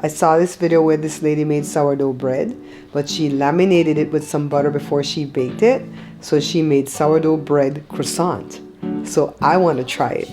I saw this video where this lady made sourdough bread, but she laminated it with some butter before she baked it. So she made sourdough bread croissant. So I want to try it.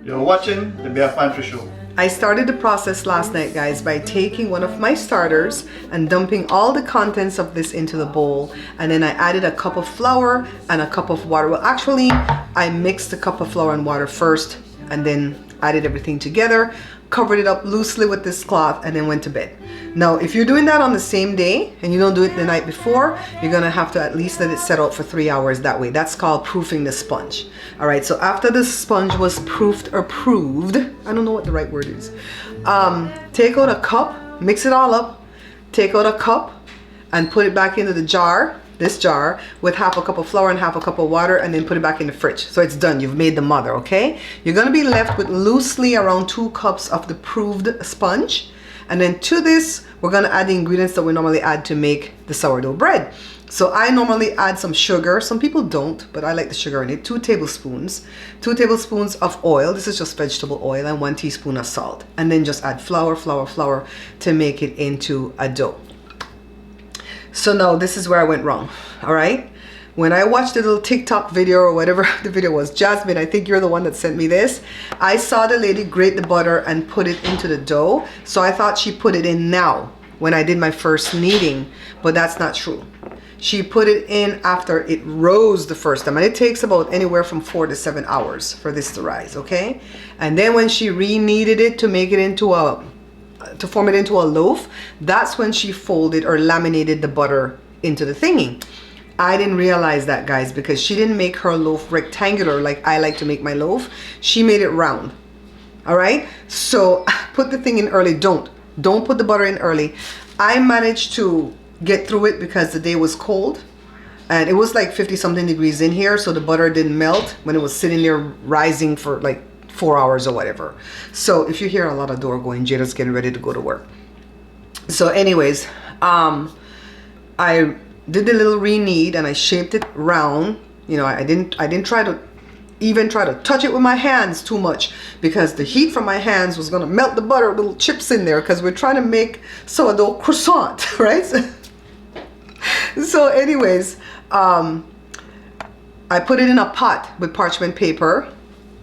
You're watching the Bare Pantry Show. I started the process last night, guys, by taking one of my starters and dumping all the contents of this into the bowl. And then I added a cup of flour and a cup of water. Well, actually, I mixed a cup of flour and water first and then added everything together, covered it up loosely with this cloth, and then went to bed. Now, if you're doing that on the same day and you don't do it the night before, you're gonna have to at least let it set out for 3 hours that way. That's called proofing the sponge. All right, so after the sponge was proofed or proved, I don't know what the right word is, take out a cup, mix it all up, take out a cup and put it back into the jar, this jar, with half a cup of flour and half a cup of water, and then put it back in the fridge. So it's done, you've made the mother, okay? You're gonna be left with loosely around 2 cups of the proved sponge. And then to this, we're gonna add the ingredients that we normally add to make the sourdough bread. So I normally add some sugar. Some people don't, but I like the sugar in it. 2 tablespoons. 2 tablespoons of oil. This is just vegetable oil, and 1 teaspoon of salt. And then just add flour, flour, flour to make it into a dough. So now this is where I went wrong, all right? When I watched the little TikTok video or whatever the video was, Jasmine, I think you're the one that sent me this. I saw the lady grate the butter and put it into the dough. So I thought she put it in now when I did my first kneading, but that's not true. She put it in after it rose the first time, and it takes about anywhere from 4 to 7 hours for this to rise, okay? And then when she re-kneaded it to make it into to form it into a loaf, that's when she folded or laminated the butter into the thingy. I didn't realize that, guys, because she didn't make her loaf rectangular like I like to make my loaf. She made it round. All right, so put the thing in early. Don't put the butter in early. I managed to get through it because the day was cold and it was like 50 something degrees in here, so the butter didn't melt when it was sitting there rising for like 4 hours or whatever. So if you hear a lot of door going, Jada's getting ready to go to work. So anyways, I did the little re-knead and I shaped it round. You know, I didn't try to even try to touch it with my hands too much, because the heat from my hands was gonna melt the butter, little chips in there, because we're trying to make sourdough croissant, right? So anyways, I put it in a pot with parchment paper.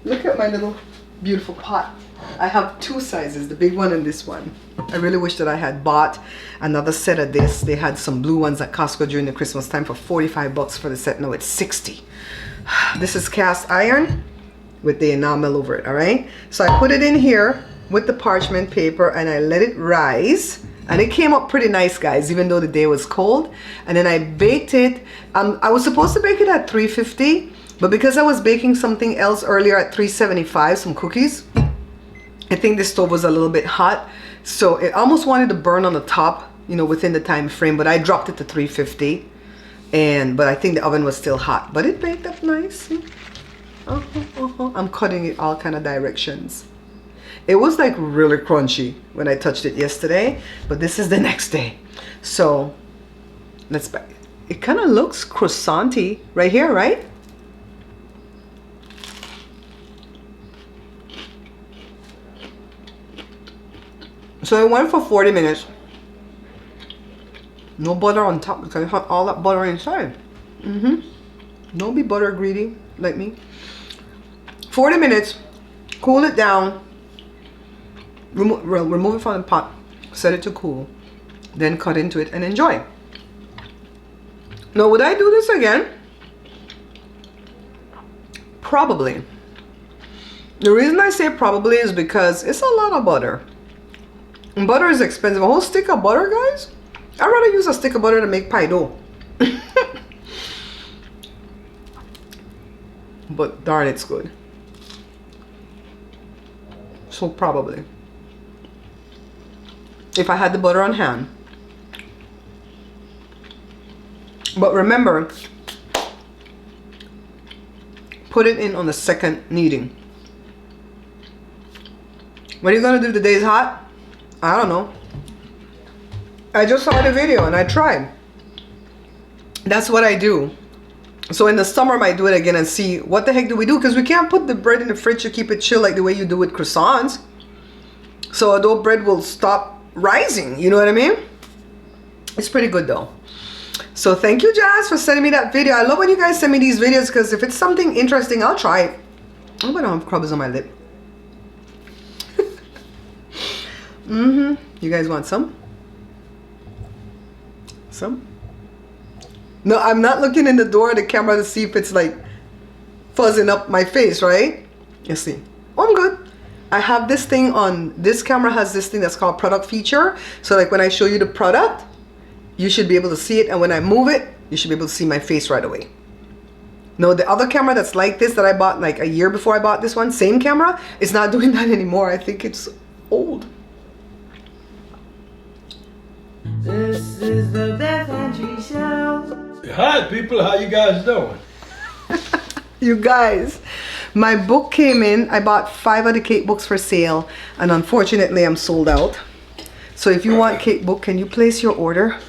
Look at my little beautiful pot. I have 2 sizes, the big one and this one. I really wish that I had bought another set of this. They had some blue ones at Costco during the Christmas time for 45 bucks for the set. No, it's 60. This is cast iron with the enamel over it, all right? So I put it in here with the parchment paper and I let it rise. And it came up pretty nice, guys, even though the day was cold. And then I baked it. I was supposed to bake it at 350, but because I was baking something else earlier at 375, some cookies, I think the stove was a little bit hot. So it almost wanted to burn on the top, you know, within the time frame, but I dropped it to 350. But I think the oven was still hot, but it baked up nice. I'm cutting it all kind of directions. It was like really crunchy when I touched it yesterday, but this is the next day. So let's back. It kind of looks croissant-y right here, right? So it went for 40 minutes. No butter on top because I have all that butter inside. Don't be butter greedy like me. 40 minutes. Cool it down. Remove it from the pot. Set it to cool. Then cut into it and enjoy. Now, would I do this again? Probably. The reason I say probably is because it's a lot of butter. And butter is expensive. A whole stick of butter, guys? I'd rather use a stick of butter to make pie dough. But darn, it's good. So probably. If I had the butter on hand. But remember, put it in on the second kneading. What are you gonna do if the day is hot? I don't know. I just saw the video and I tried. That's what I do. So in the summer I might do it again and see what the heck do we do, because we can't put the bread in the fridge to keep it chill like the way you do with croissants. So although bread will stop rising, you know what I mean? It's pretty good though. So thank you, Jazz, for sending me that video. I love when you guys send me these videos because if it's something interesting, I'll try it. I hope I don't have crumbs on my lip. You guys want some? Some? No, I'm not looking in the door of the camera to see if it's like fuzzing up my face, right? You see. Oh, I'm good. I have this thing on, this camera has this thing that's called product feature. So like when I show you the product, you should be able to see it. And when I move it, you should be able to see my face right away. No, the other camera that's like this that I bought like a year before I bought this one, same camera, it's not doing that anymore. I think it's old. This is the Bare Pantry Show. Hi people, how you guys doing? You guys, my book came in. I bought 5 of the cake books for sale, and unfortunately I'm sold out. So if you want cake book, can you place your order?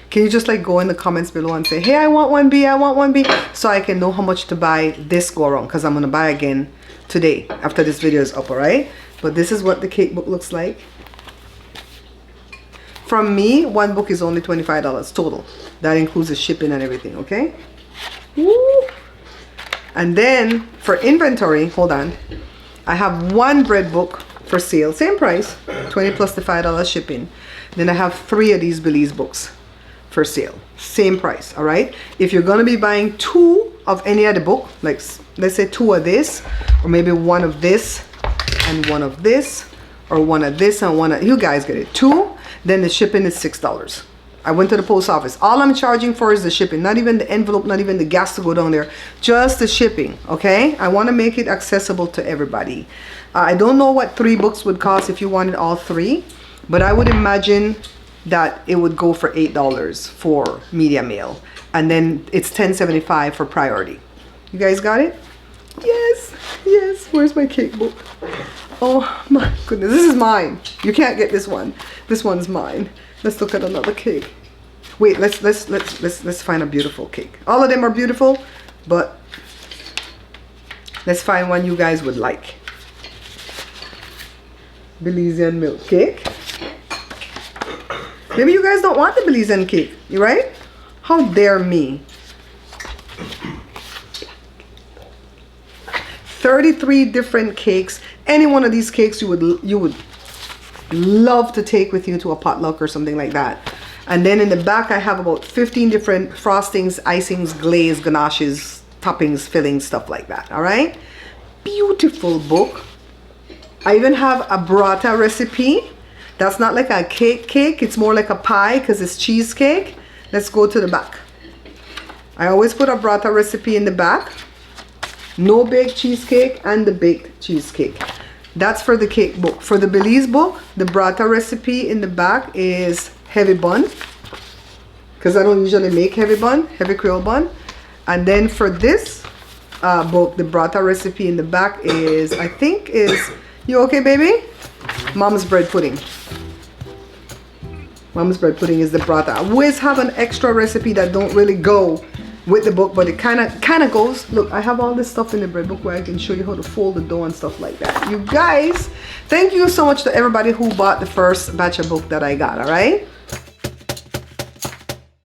Can you just like go in the comments below and say, hey, I want 1B, I want 1B, so I can know how much to buy this go around, because I'm gonna buy again today after this video is up, all right? But this is what the cake book looks like. From me, one book is only $25 total. That includes the shipping and everything, okay? Woo! And then for inventory, hold on. I have 1 bread book for sale, same price, 20 plus the $5 shipping. Then I have 3 of these Belize books for sale, same price, all right? If you're gonna be buying 2 of any other book, like let's say 2 of this, or maybe 1 of this and 1 of this, or 1 of this and 1 of, you guys get it, 2, then the shipping is $6. I went to the post office. All I'm charging for is the shipping, not even the envelope, not even the gas to go down there, just the shipping, okay? I want to make it accessible to everybody. I don't know what 3 books would cost if you wanted all 3, but I would imagine that it would go for $8 for media mail, and then it's $10.75 for priority. You guys got it? Yes, yes. Where's my cake book? Oh my goodness, this is mine. You can't get this one. This one's mine. Let's look at another cake. Wait, let's find a beautiful cake. All of them are beautiful, but let's find one you guys would like. Belizean milk cake. Maybe you guys don't want the Belizean cake, you right? How dare me? 33 different cakes. Any one of these cakes you would love to take with you to a potluck or something like that. And then in the back I have about 15 different frostings, icings, glaze, ganaches, toppings, fillings, stuff like that. All right, beautiful book. I even have a burrata recipe. That's not like a cake, it's more like a pie because it's cheesecake. Let's go to the back. I always put a burrata recipe in the back. No baked cheesecake and the baked cheesecake. That's for the cake book. For the Belize book, the burrata recipe in the back is heavy bun, because I don't usually make heavy bun, heavy Creole bun. And then for this book, the burrata recipe in the back is, I think is, you okay baby? Mom's bread pudding. Mom's bread pudding is the burrata. I always have an extra recipe that don't really go with the book, but it kind of goes. Look, I have all this stuff in the bread book where I can show you how to fold the dough and stuff like that. You guys, thank you so much to everybody who bought the first batch of book that I got, all right?